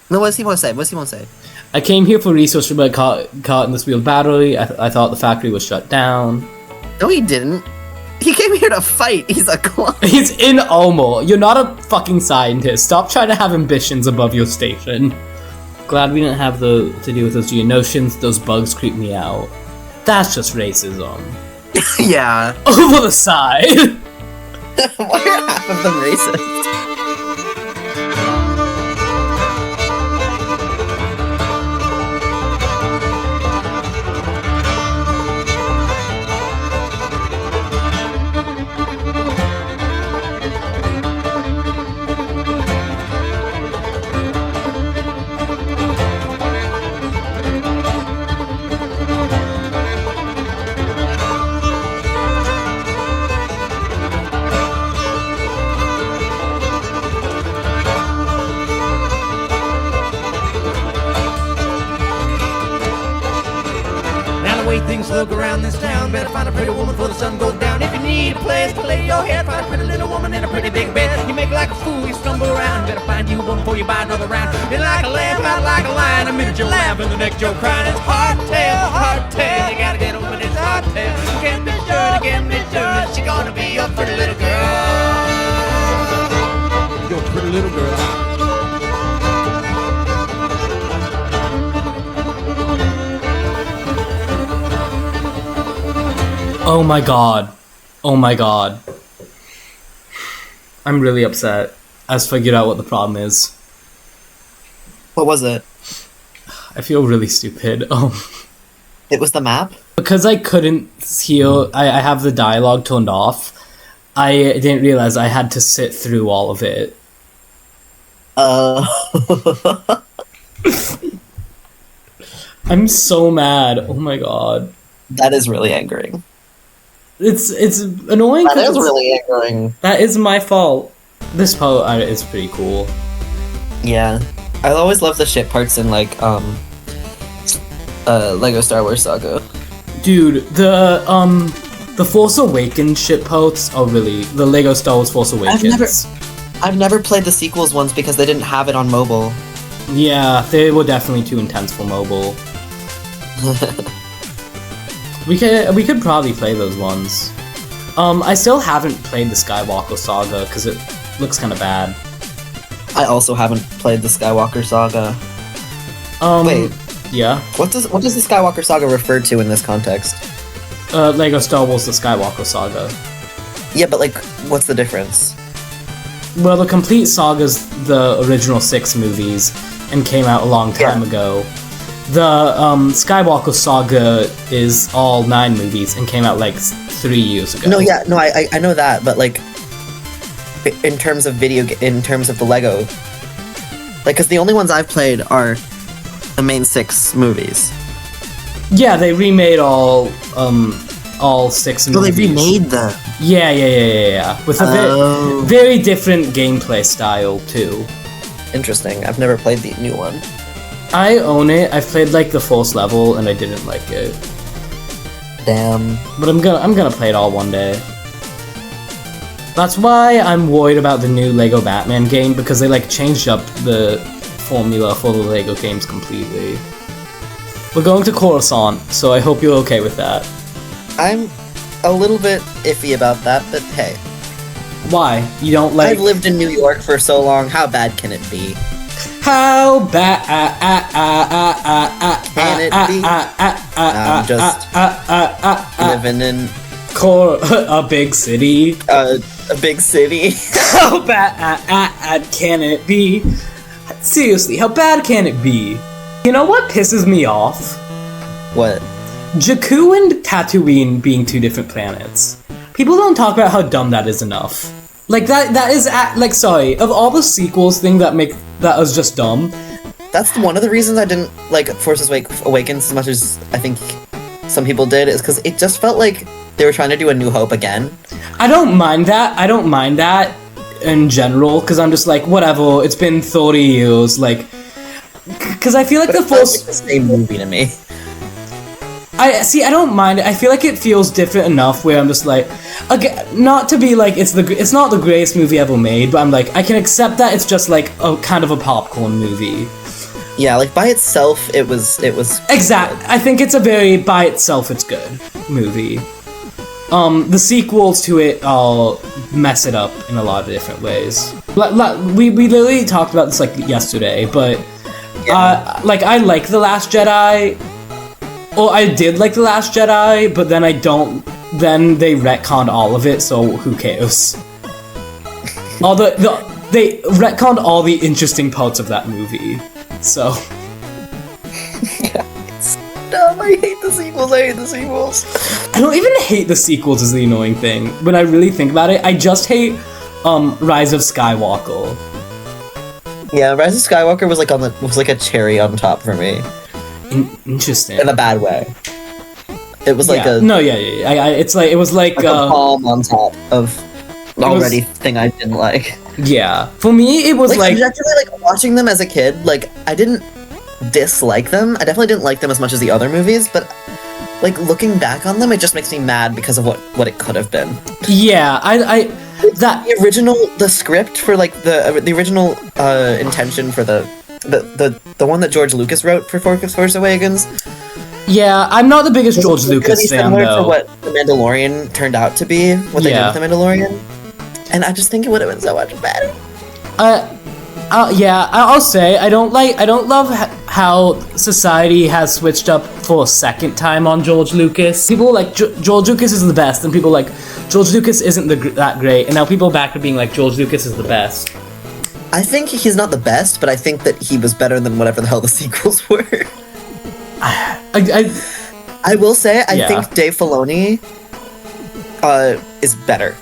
No, what does he want to say? What does he want to say? I came here for research, but caught in this wheeled battery. I thought the factory was shut down. No, he didn't. He came here to fight. He's a clone. He's in Omo. You're not a fucking scientist. Stop trying to have ambitions above your station. Glad we didn't have to deal with those geonotions. Those bugs creep me out. That's just racism. Yeah. Over the side. Why are half of them racist? Things look around this town. Better find a pretty woman before the sun goes down. If you need a place to lay your head, find a pretty little woman in a pretty big bed. You make like a fool, you stumble around. Better find you one before you buy another round. You're like a lamb, out like a lion. A minute you're laughing, the next you're crying. It's hardtail, hardtail. You gotta get over this hardtail. You can't be sure, you can't be sure that she gonna be your pretty little girl. Your pretty little girl. Oh my god. Oh my god. I'm really upset. I just figured out what the problem is. What was it? I feel really stupid. It was the map? Because I couldn't hear, I have the dialogue turned off, I didn't realize I had to sit through all of it. I'm so mad. Oh my god. That is really angering. It's annoying. That is really angering. That is my fault. This part is pretty cool. Yeah. I always love the shit parts in, like, Lego Star Wars Saga. Dude, the Force Awakens shit parts are really... The Lego Star Wars Force Awakens. I've never played the sequels ones because they didn't have it on mobile. Yeah, they were definitely too intense for mobile. We could probably play those ones. I still haven't played the Skywalker Saga because it looks kind of bad. I also haven't played the Skywalker Saga. Wait. Yeah? What does the Skywalker Saga refer to in this context? Lego Star Wars The Skywalker Saga. Yeah, but, like, what's the difference? Well, the complete saga's the original 6 movies and came out a long time ago. The Skywalker Saga is all 9 movies and came out like 3 years ago. No, yeah, no, I know that, but like, in terms of in terms of the Lego, like, because the only ones I've played are the main 6 movies. Yeah, they remade all 6 movies. No, they remade them. Yeah. With a very different gameplay style too. Interesting. I've never played the new one. I own it. I've played like the first level and I didn't like it. Damn. But I'm gonna play it all one day. That's why I'm worried about the new Lego Batman game, because they like changed up the formula for the Lego games completely. We're going to Coruscant, so I hope you're okay with that. I'm a little bit iffy about that, but hey. Why? You don't like... I've lived in New York for so long, how bad can it be? How bad can it be? I'm just living in a big city. A big city. How bad can it be? Seriously, how bad can it be? You know what pisses me off? What? Jakku and Tatooine being 2 different planets. People don't talk about how dumb that is enough. Like, that is, like, sorry, of all the sequels thing that was just dumb. That's one of the reasons I didn't like Force Awakens as much as I think some people did, is because it just felt like they were trying to do A New Hope again. I don't mind that in general, because I'm just like, whatever, it's been 30 years, like, because I feel like the Force... Like the same movie to me. I don't mind it. I feel like it feels different enough where I'm just like, okay, not to be like it's not the greatest movie ever made, but I'm like, I can accept that it's just like a kind of a popcorn movie. Yeah, like by itself, it was. Exact. I think it's a very by itself it's good movie. The sequels to it all mess it up in a lot of different ways. We literally talked about this like yesterday, but like I like The Last Jedi. Well, I did like The Last Jedi, but then I don't. Then they retconned all of it, so who cares? They retconned all the interesting parts of that movie, so. Dumb. I hate the sequels. I don't even hate the sequels is the annoying thing. When I really think about it, I just hate Rise of Skywalker. Yeah, Rise of Skywalker was like a cherry on top for me. Interesting. In a bad way. It was like it was like a palm on top of already thing I didn't like. Yeah, for me it was like objectively, like watching them as a kid, like I didn't dislike them. I definitely didn't like them as much as the other movies, but like looking back on them, it just makes me mad because of what it could have been. Yeah, the script for like the original intention for the one that George Lucas wrote for Force Awakens. Yeah, I'm not the biggest George Lucas fan though. For what The Mandalorian turned out to be, what they did with The Mandalorian, and I just think it would have been so much better. Yeah, I'll say I don't love how society has switched up for a second time on George Lucas. People like George Lucas is the best, and people like George Lucas isn't that great, and now people are back to being like George Lucas is the best. I think he's not the best, but I think that he was better than whatever the hell the sequels were. I will say I think Dave Filoni is better.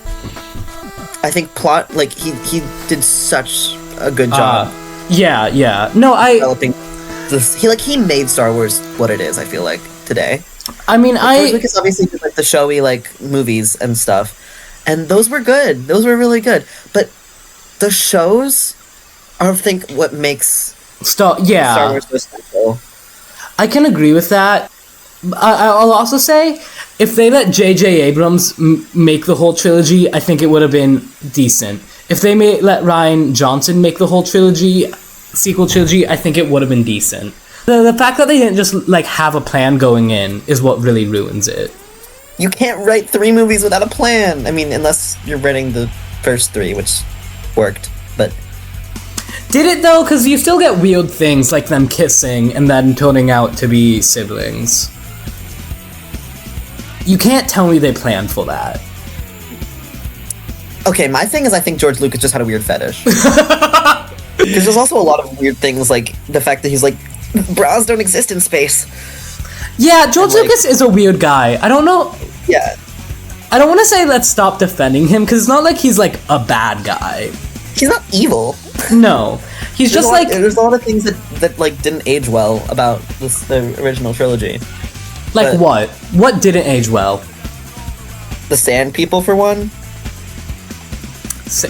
I think plot like he did such a good job. Developing this. He made Star Wars what it is. I feel like today. I mean, George Lucas obviously did like the showy like movies and stuff, and those were good. Those were really good. But the shows, I think, what makes Star Wars so special. I can agree with that. I'll also say, if they let J.J. Abrams make the whole trilogy, I think it would have been decent. If they let Rian Johnson make the whole sequel trilogy, I think it would have been decent. The fact that they didn't just like have a plan going in is what really ruins it. You can't write 3 movies without a plan. I mean, unless you're writing the first 3, which worked, but... Did it though? Because you still get weird things like them kissing and then turning out to be siblings. You can't tell me they planned for that. Okay, my thing is I think George Lucas just had a weird fetish. Because there's also a lot of weird things, like the fact that he's like, bras don't exist in space. Yeah, George Lucas is a weird guy. I don't know. Yeah. I don't want to say let's stop defending him, because it's not like he's like a bad guy. He's not evil. No. He's just like... There's a lot of things that like didn't age well about the original trilogy. Like what? What didn't age well? The Sand People, for one.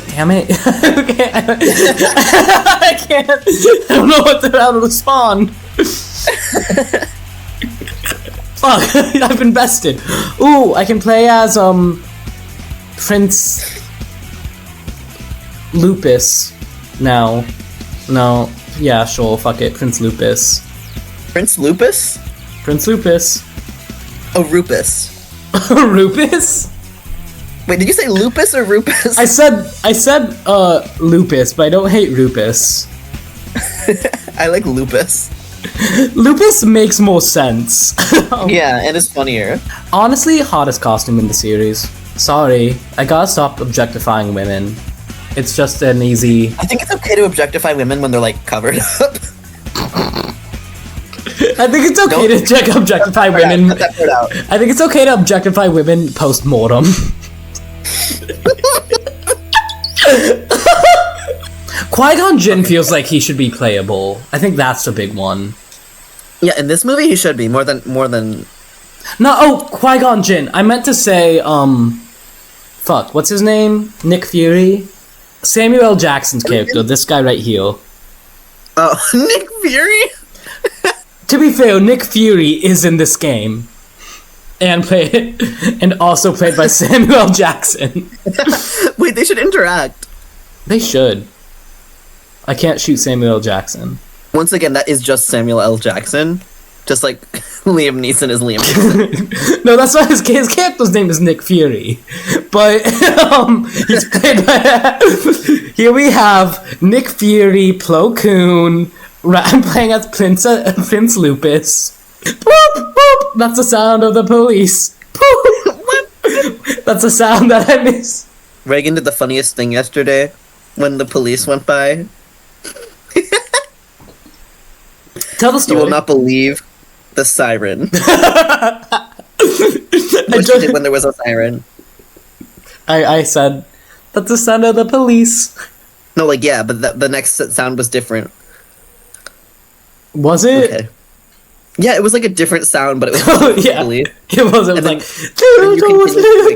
Damn it. Okay, I can't. I don't know how to respond. Fuck, I've invested. Ooh, I can play as, Prince Lupus now. No, yeah, sure, fuck it, Prince Lupus. Prince Lupus? Prince Lupus. Oh, Rupus. Rupus? Wait, did you say lupus or rupus? I said lupus, but I don't hate Rupus. I like lupus. Lupus makes more sense. Yeah, and it's funnier. Honestly, hottest costume in the series. Sorry, I gotta stop objectifying women. It's just an easy... I think it's okay to objectify women when they're, like, covered up. I think it's okay to objectify women. Cut that part out. I think it's okay to objectify women post-mortem. Qui-Gon Jinn feels like he should be playable. I think that's the big one. Yeah, in this movie he should be more than. No, Qui-Gon Jinn. I meant to say, fuck, what's his name? Nick Fury? Samuel L. Jackson's character, this guy right here. Oh, Nick Fury? To be fair, Nick Fury is in this game. And also played by Samuel L. Jackson. Wait, they should interact. They should. I can't shoot Samuel L. Jackson. Once again, that is just Samuel L. Jackson. Just like Liam Neeson is Liam Neeson. No, that's why his character's name is Nick Fury. But he's played by... Here we have Nick Fury, Plo Koon, playing as Prince Lupus. Boop, boop. That's the sound of the police. Boop. That's a sound that I miss. Reagan did the funniest thing yesterday when the police went by. Tell the story. You will not believe the siren. What she did when there was a siren. I said, that's the sound of the police. No, like, yeah, but the next sound was different. Was it? Okay. Yeah, it was like a different sound, but it was yeah, police. it was. It was And like,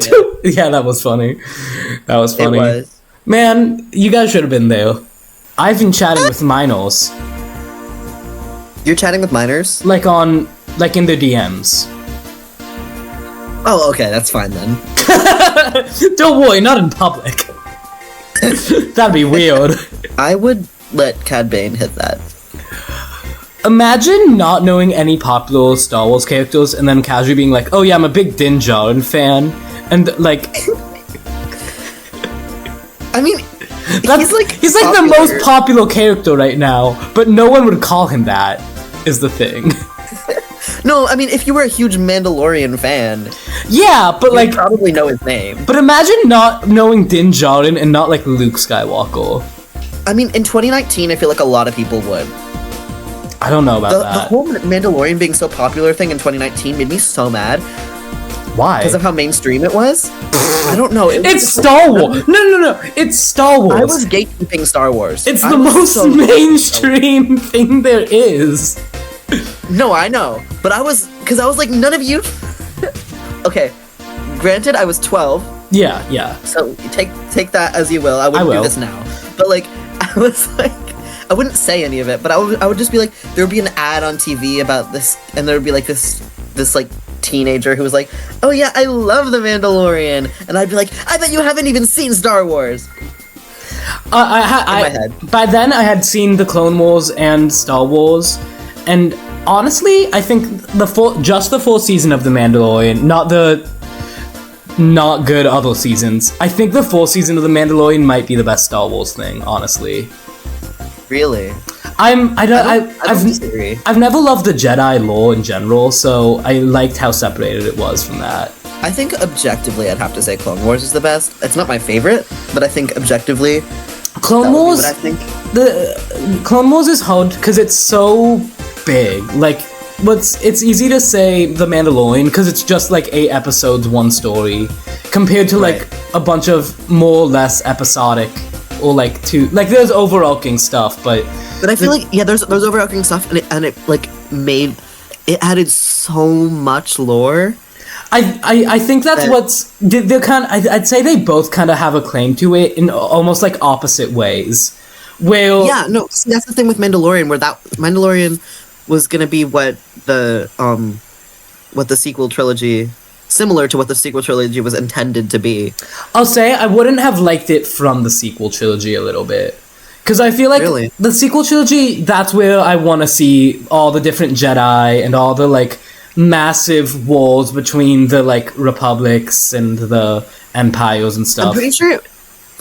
then yeah, that was funny. That was funny. It was. Man, you guys should have been there. I've been chatting with minors. You're chatting with minors? Like in their DMs. Oh, okay, that's fine then. Don't worry, not in public. That'd be weird. I would let Cad Bane hit that. Imagine not knowing any popular Star Wars characters and then casually being like, oh yeah, I'm a big Din Djarin fan. And like... I mean... he's like the most popular character right now, but no one would call him that, is the thing. No, I mean, if you were a huge Mandalorian fan... Yeah, but you'd probably know his name. But imagine not knowing Din Djarin and not, like, Luke Skywalker. I mean, in 2019, I feel like a lot of people would. I don't know about that. The whole Mandalorian being so popular thing in 2019 made me so mad. Why? Because of how mainstream it was? I don't know. It's Star Wars! No. It's Star Wars! I was gatekeeping Star Wars. It's the most mainstream thing there is. No, I know. But I was like, none of you... Okay. Granted, I was 12. Yeah. So take that as you will. I wouldn't do this now. But like, I was like... I wouldn't say any of it, but I would just be like, there would be an ad on TV about this, and there would be like this like teenager who was like, oh yeah, I love The Mandalorian, and I'd be like, I bet you haven't even seen Star Wars. In my head. By then, I had seen the Clone Wars and Star Wars, and honestly, I think just the fourth season of The Mandalorian, not good other seasons. I think the fourth season of The Mandalorian might be the best Star Wars thing, honestly. Really? I've disagree. I've never loved the Jedi lore in general, so I liked how separated it was from that. I think objectively, I'd have to say Clone Wars is the best. It's not my favorite, but I think objectively, Clone Wars. I think the Clone Wars is hard because it's so big. Like, it's easy to say The Mandalorian because it's just like 8 episodes, one story, compared to like a bunch of more or less episodic. Or like two, like there's overarching stuff, but I feel like there's overarching stuff, and it added so much lore. I think that's they're kind of, I'd say they both kind of have a claim to it in almost like opposite ways. Well, yeah, no, see, that's the thing with Mandalorian, where that Mandalorian was gonna be what the sequel trilogy. Similar to what the sequel trilogy was intended to be. I'll say I wouldn't have liked it from the sequel trilogy a little bit. Because I feel like the sequel trilogy, that's where I want to see all the different Jedi and all the, like, massive wars between the, like, republics and the empires and stuff. I'm pretty sure...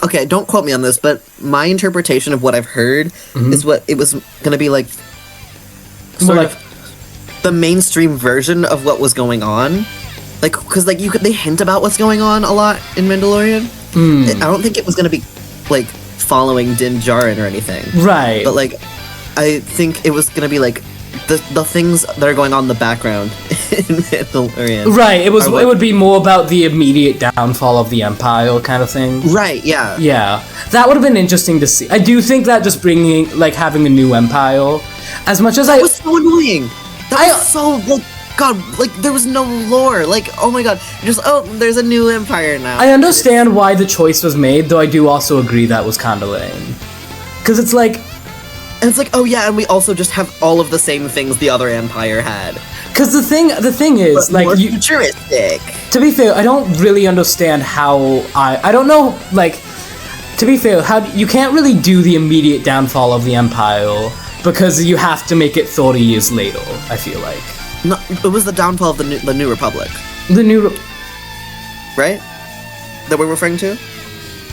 Okay, don't quote me on this, but my interpretation of what I've heard is what it was going to be, like... Sort of the mainstream version of what was going on. Like, because, like, they hint about what's going on a lot in Mandalorian. I don't think it was going to be, like, following Din Djarin or anything. Right. But, like, I think it was going to be, like, the things that are going on in the background in Mandalorian. Right, it would be more about the immediate downfall of the Empire kind of thing. Right, yeah. Yeah. That would have been interesting to see. I do think that just bringing, like, having a new Empire, as much as that was so annoying. That was so, like... God, like, there was no lore. Like, oh my god. Just, there's a new empire now. I understand why the choice was made, though I do also agree that was kind of lame. Because it's like... And it's like, oh yeah, and we also just have all of the same things the other empire had. Because the thing is, but like... more futuristic. To be fair, I don't really understand how I don't know, like... To be fair, you can't really do the immediate downfall of the Empire, because you have to make it 30 years later, I feel like. No, it was the downfall of the New Republic, The New... right? That we're referring to?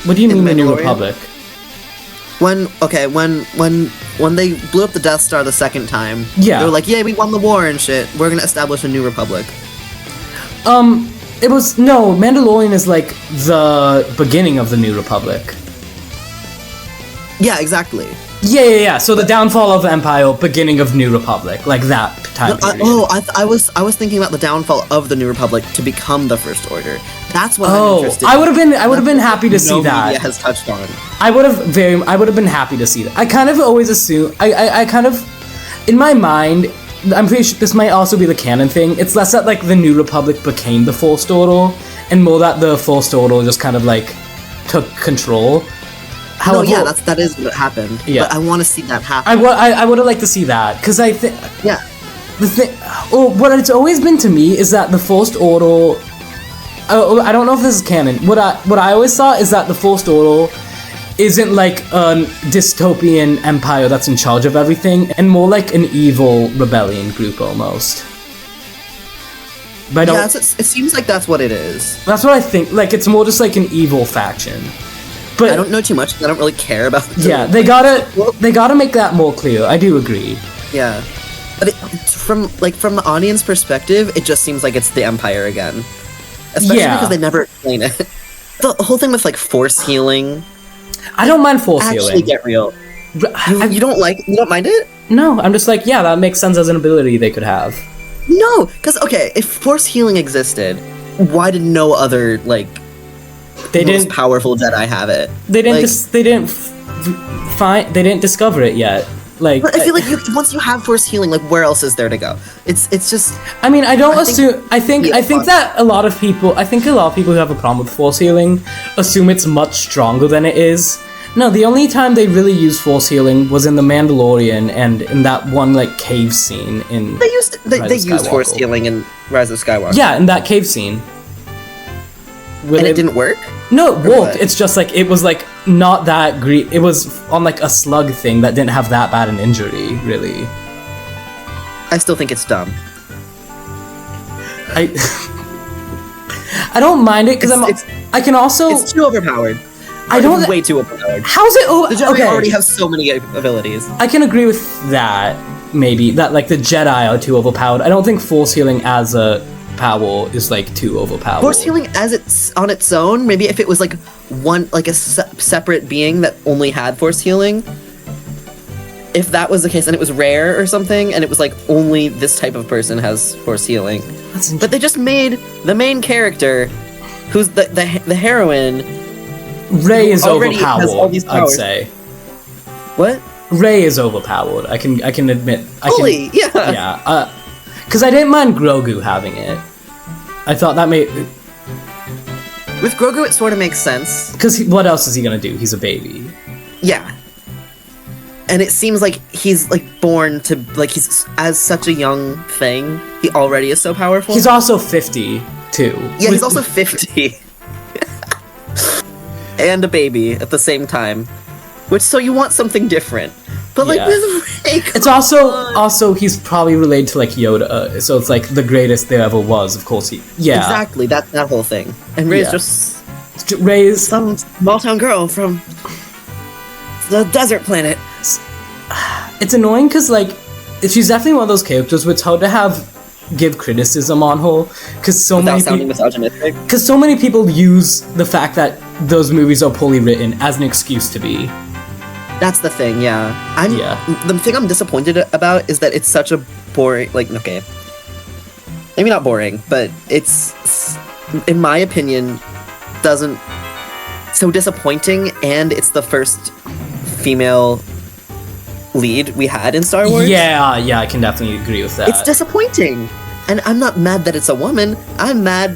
What do you In mean the New Mandalorian? Republic? When they blew up the Death Star the second time, Yeah. they were like, "Yay, we won the war and shit. We're gonna establish a New Republic." It was... No, Mandalorian is like the beginning of the New Republic. Yeah, exactly. Yeah. So the downfall of the Empire, beginning of New Republic, like that time period. I was thinking about the downfall of the New Republic to become the First Order. That's what I'm interested. I would have been happy to see that. Media has touched on. I would have been happy to see that. I kind of always assume I kind of in my mind, I'm pretty sure this might also be the canon thing. It's less that like the New Republic became the First Order, and more that the First Order just kind of like took control. However, No, yeah, that is what happened. Yeah. But I want to see that happen. I would have liked to see that because I think Yeah. the thing, what it's always been to me is that the First Order. I don't know if this is canon. What I always thought is that the First Order isn't like a dystopian empire that's in charge of everything, and more like an evil rebellion group almost. But I don't, Yeah, it seems like that's what it is. that's what I think. Like it's more just like an evil faction. But I don't know too much. I don't really care about. yeah, they gotta make that more clear. I do agree. Yeah, but from the audience perspective, it just seems like it's the Empire again. Especially Yeah. because they never explain it. The whole thing with like force healing. I don't mind force Actually, healing. get real. You don't mind it? No, I'm just like, yeah, that makes sense as an ability they could have. No, because okay, if force healing existed, why did no other like They most didn't. powerful Jedi have it? They didn't. Like, They didn't find. They didn't discover it yet. Like, but I feel like once you have force healing, like where else is there to go? It's just I mean, I don't I assume. I think that a lot of people. I think a lot of people who have a problem with force healing assume it's much stronger than it is. No, the only time they really used force healing was in The Mandalorian and in that one like cave scene in. they used force Skywalker. healing in Rise of Skywalker. Yeah, in that cave scene. And it didn't work. No, it Or worked. what? It's just like it was like not that great. It was on like a slug thing that didn't have that bad an injury, really. I still think it's dumb. I I don't mind it because I can also It's too overpowered. I don't It's way too overpowered. how's it The Jedi okay already have so many abilities. I can agree with that maybe that like the Jedi are too overpowered. I don't think force healing as a power is like too overpowered. Force healing as it's on its own, maybe if it was like one, like a separate being that only had force healing. If that was the case, and it was rare or something, and it was like only this type of person has force healing. But they just made the main character, who's the heroine. Rey is already has all overpowered. these I'd powers. say What? Rey is overpowered. I can admit. Fully, yeah. Yeah. Because I didn't mind Grogu having it. I thought that made. With Grogu, it sort of makes sense. Because what else is he gonna do? He's a baby. Yeah. And it seems like he's like born to like he's as such a young thing. He already is so powerful. He's also 50 too. Yeah, he's also 50. And a baby at the same time. Which, so you want something different. But like Yeah. with Rey, It's also he's probably related to like Yoda, so it's like the greatest there ever was. Of course, yeah. exactly that whole thing. And Rey's Yeah. just Rey's some small town girl from the desert planet. it's annoying because like she's definitely one of those characters where it's hard to give criticism on her because so Without many sounding people misogynistic. because so many people use the fact that those movies are poorly written as an excuse to be. That's the thing, yeah. Yeah. The thing I'm disappointed about is that it's such a boring, like, okay. Maybe not boring, but it's, in my opinion, so disappointing, and it's the first female lead we had in Star Wars. Yeah, I can definitely agree with that. It's disappointing. And I'm not mad that it's a woman. I'm mad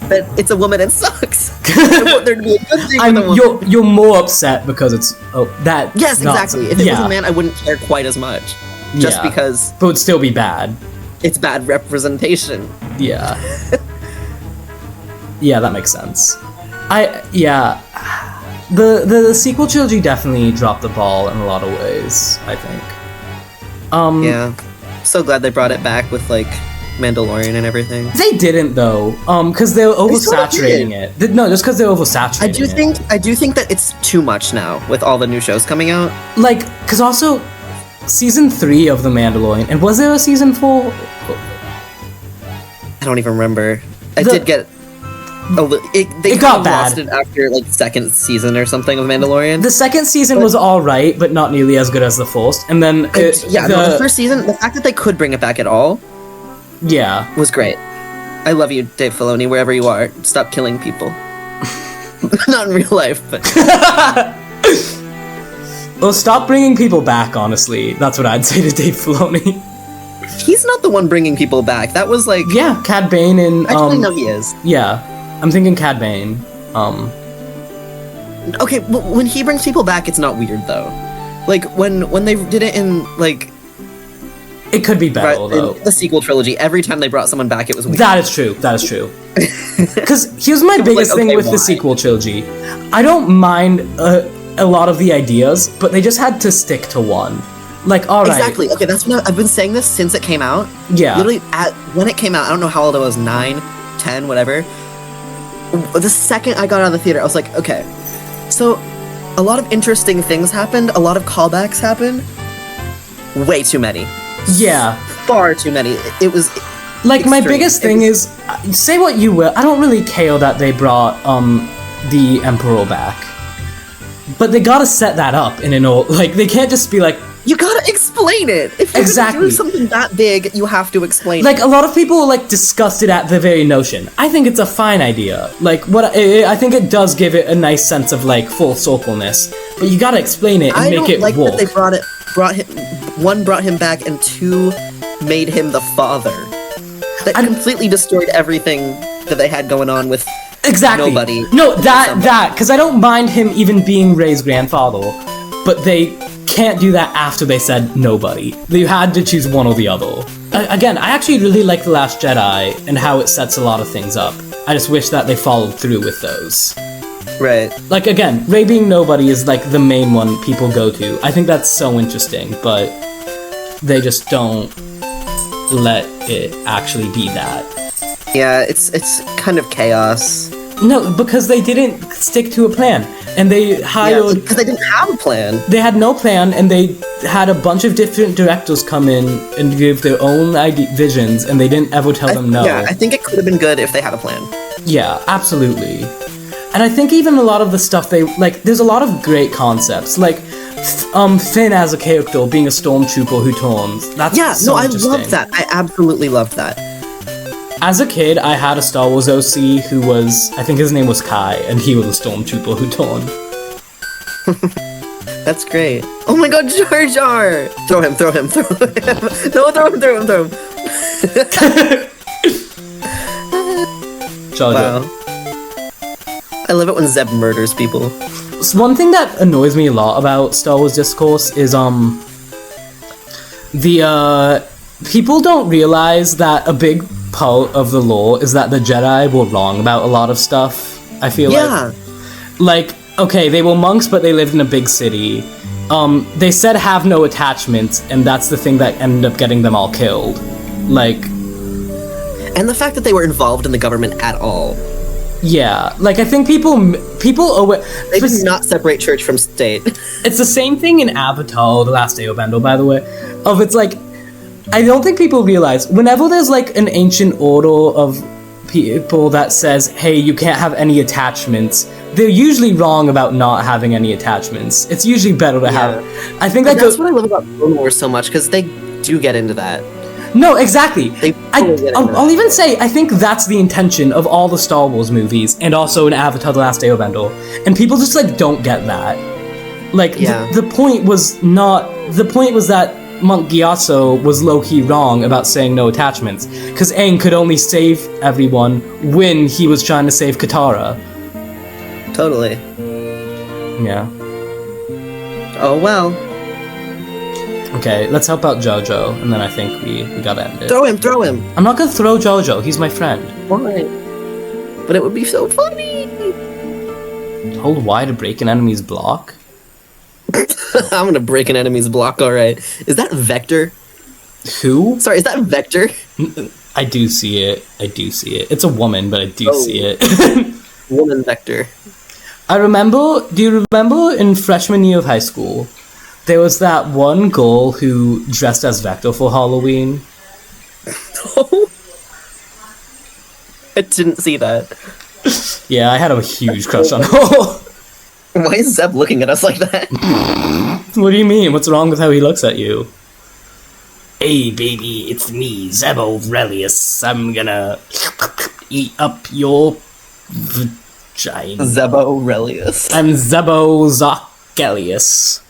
that it's a woman and sucks. I want there to be a good thing with a woman. You're more upset because it's that. Yes, not- exactly. If it was a man, I wouldn't care quite as much. Just Yeah. because but it would still be bad. it's bad representation. Yeah. Yeah, that makes sense. The sequel trilogy definitely dropped the ball in a lot of ways, I think. Yeah. So glad they brought it back with, like, Mandalorian and everything. They didn't though, because they were oversaturating it. No, just because they're oversaturating I do think that it's too much now with all the new shows coming out. Like, because also, season 3 of The Mandalorian, and was there a season 4? I don't even remember. It got bad. Lost it after like second season or something of Mandalorian. The second season was all right, but not nearly as good as the first. And then the first season, the fact that they could bring it back at all, was great. I love you, Dave Filoni, wherever you are. Stop killing people. Not in real life, but. Well, stop bringing people back. Honestly, that's what I'd say to Dave Filoni. He's not the one bringing people back. That was like Cad Bane and Actually, no, he is. Yeah, I'm thinking Cad Bane. Okay, well, when he brings people back, it's not weird though. Like when they did it in like. It could be better though. In the sequel trilogy, every time they brought someone back, it was weird. That is true. Because here's my biggest thing with the sequel trilogy. I don't mind a lot of the ideas, but they just had to stick to one. Like, all right. Exactly. Okay, that's what I've been saying this since it came out. Yeah. Literally, when it came out, I don't know how old I was, 9, 10, whatever. The second I got out of the theater, I was like, okay. So, a lot of interesting things happened. A lot of callbacks happened. Way too many. Yeah. Far too many. It was... Like, my biggest thing is, say what you will, I don't really care that they brought, the Emperor back. But they gotta set that up in an old... Like, they can't just be like... You gotta explain it! If you're gonna do something that big, you have to explain it. Like, a lot of people are, like, disgusted at the very notion. I think it's a fine idea. Like, I think it does give it a nice sense of, like, full circleness. But you gotta explain it and make it work. I don't like that they brought him back, and 2 made him the father. That completely destroyed everything that they had going on with nobody. No, because I don't mind him even being Rey's grandfather, but they can't do that after they said nobody. They had to choose one or the other. Again, I actually really like The Last Jedi and how it sets a lot of things up. I just wish that they followed through with those. Right. Like, again, Rey being nobody is, like, the main one people go to. I think that's so interesting, but they just don't let it actually be that. Yeah, it's kind of chaos. No, because they didn't stick to a plan, and they hired... because they didn't have a plan. They had no plan, and they had a bunch of different directors come in and give their own visions, and they didn't ever tell them no. Yeah, I think it could have been good if they had a plan. Yeah, absolutely. And I think even a lot of the stuff there's a lot of great concepts, like Finn as a character being a stormtrooper who turns. That's so interesting. I loved that. I absolutely loved that. As a kid, I had a Star Wars OC who was, I think his name was Kai, and he was a stormtrooper who turned. That's great. Oh my god, Jar Jar! Throw him. No, throw him. Jar Jar. Wow. I love it when Zeb murders people. So one thing that annoys me a lot about Star Wars discourse is, people don't realize that a big part of the lore is that the Jedi were wrong about a lot of stuff, I feel like. Like, okay, they were monks, but they lived in a big city. They said have no attachments, and that's the thing that ended up getting them all killed. Like... And the fact that they were involved in the government at all. Yeah, like, I think people they did not separate church from state. It's the same thing in Avatar, The Last Airbender, by the way, of it's like, I don't think people realize, whenever there's, like, an ancient order of people that says, hey, you can't have any attachments, they're usually wrong about not having any attachments. It's usually better to have... I think that's what I love about Clone Wars so much, because they do get into that. No, exactly. I'll even say, I think that's the intention of all the Star Wars movies, and also in Avatar The Last Airbender, and people just, like, don't get that. Like, the point was that Monk Gyatso was low-key wrong about saying no attachments, because Aang could only save everyone when he was trying to save Katara. Totally. Yeah. Oh, well. Okay, let's help out Jojo, and then I think we gotta end it. Throw him! I'm not gonna throw Jojo, he's my friend. Why? But it would be so funny! Hold Y to break an enemy's block? I'm gonna break an enemy's block, alright. Is that Vector? Who? Sorry, is that Vector? I do see it. It's a woman, but I do see it. Woman Vector. Do you remember in freshman year of high school, there was that one girl who dressed as Vector for Halloween? I didn't see that. Yeah, I had a huge crush on her. Why is Zeb looking at us like that? What do you mean? What's wrong with how he looks at you? Hey, baby, it's me, Zeb Aurelius. I'm gonna eat up your vagina. Zeb Aurelius. I'm Zebo Zochelius.